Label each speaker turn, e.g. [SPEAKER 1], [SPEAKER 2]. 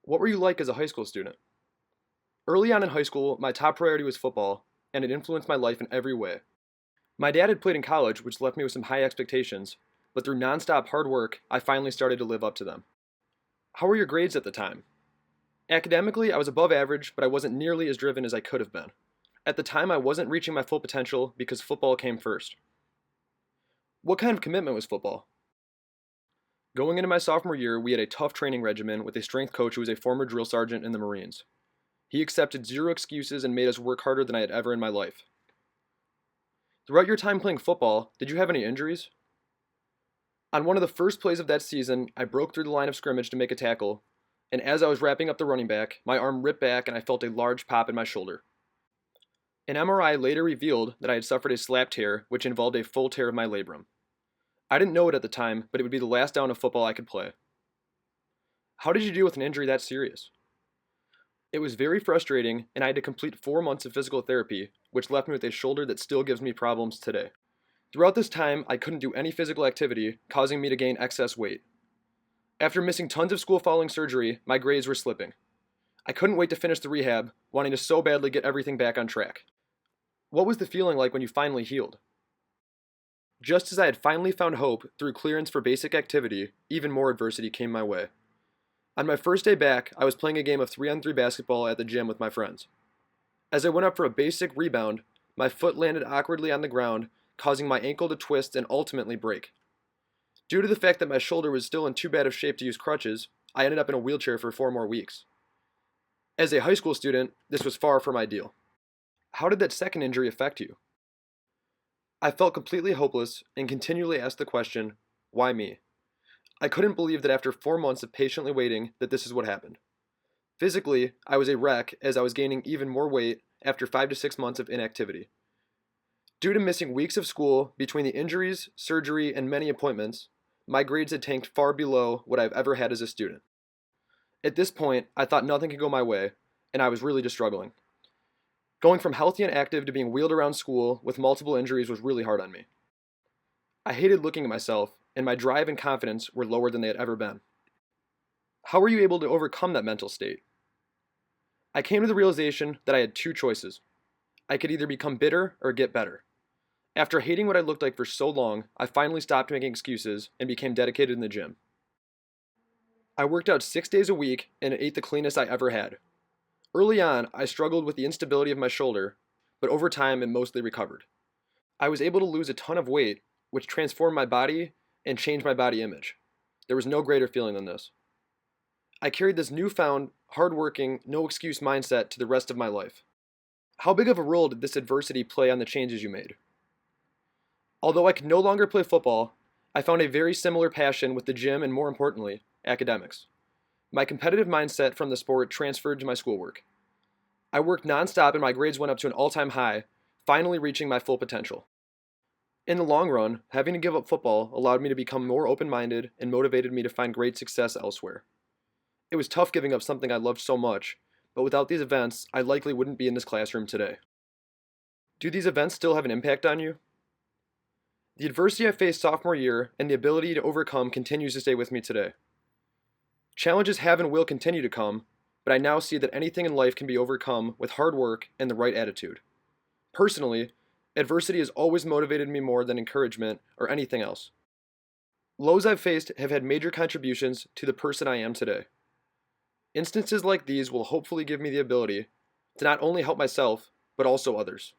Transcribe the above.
[SPEAKER 1] What were you like as a high school student? Early on in high school, my top priority was football, and it influenced my life in every way. My dad had played in college, which left me with some high expectations, but through nonstop hard work, I finally started to live up to them. How were your grades at the time? Academically, I was above average, but I wasn't nearly as driven as I could have been. At the time, I wasn't reaching my full potential because football came first. What kind of commitment was football? Going into my sophomore year, we had a tough training regimen with a strength coach who was a former drill sergeant in the Marines. He accepted zero excuses and made us work harder than I had ever in my life. Throughout your time playing football, did you have any injuries? On one of the first plays of that season, I broke through the line of scrimmage to make a tackle, and as I was wrapping up the running back, my arm ripped back and I felt a large pop in my shoulder. An MRI later revealed that I had suffered a slap tear, which involved a full tear of my labrum. I didn't know it at the time, but it would be the last down of football I could play. How did you deal with an injury that serious? It was very frustrating, and I had to complete 4 months of physical therapy, which left me with a shoulder that still gives me problems today. Throughout this time, I couldn't do any physical activity, causing me to gain excess weight. After missing tons of school following surgery, my grades were slipping. I couldn't wait to finish the rehab, wanting to so badly get everything back on track. What was the feeling like when you finally healed? Just as I had finally found hope through clearance for basic activity, even more adversity came my way. On my first day back, I was playing a game of 3-on-3 basketball at the gym with my friends. As I went up for a basic rebound, my foot landed awkwardly on the ground, causing my ankle to twist and ultimately break. Due to the fact that my shoulder was still in too bad of shape to use crutches, I ended up in a wheelchair for 4 more weeks. As a high school student, this was far from ideal. How did that second injury affect you? I felt completely hopeless and continually asked the question, why me? I couldn't believe that after 4 months of patiently waiting that this is what happened. Physically, I was a wreck as I was gaining even more weight after 5 to 6 months of inactivity. Due to missing weeks of school between the injuries, surgery, and many appointments, my grades had tanked far below what I've ever had as a student. At this point, I thought nothing could go my way, and I was really just struggling. Going from healthy and active to being wheeled around school with multiple injuries was really hard on me. I hated looking at myself, and my drive and confidence were lower than they had ever been. How were you able to overcome that mental state? I came to the realization that I had two choices. I could either become bitter or get better. After hating what I looked like for so long, I finally stopped making excuses and became dedicated in the gym. I worked out 6 days a week and ate the cleanest I ever had. Early on, I struggled with the instability of my shoulder, but over time it mostly recovered. I was able to lose a ton of weight, which transformed my body and changed my body image. There was no greater feeling than this. I carried this newfound, hardworking, no excuse mindset to the rest of my life. How big of a role did this adversity play on the changes you made? Although I could no longer play football, I found a very similar passion with the gym and, more importantly, academics. My competitive mindset from the sport transferred to my schoolwork. I worked nonstop and my grades went up to an all-time high, finally reaching my full potential. In the long run, having to give up football allowed me to become more open-minded and motivated me to find great success elsewhere. It was tough giving up something I loved so much, but without these events, I likely wouldn't be in this classroom today. Do these events still have an impact on you? The adversity I faced sophomore year and the ability to overcome continues to stay with me today. Challenges have and will continue to come, but I now see that anything in life can be overcome with hard work and the right attitude. Personally, adversity has always motivated me more than encouragement or anything else. Lows I've faced have had major contributions to the person I am today. Instances like these will hopefully give me the ability to not only help myself, but also others.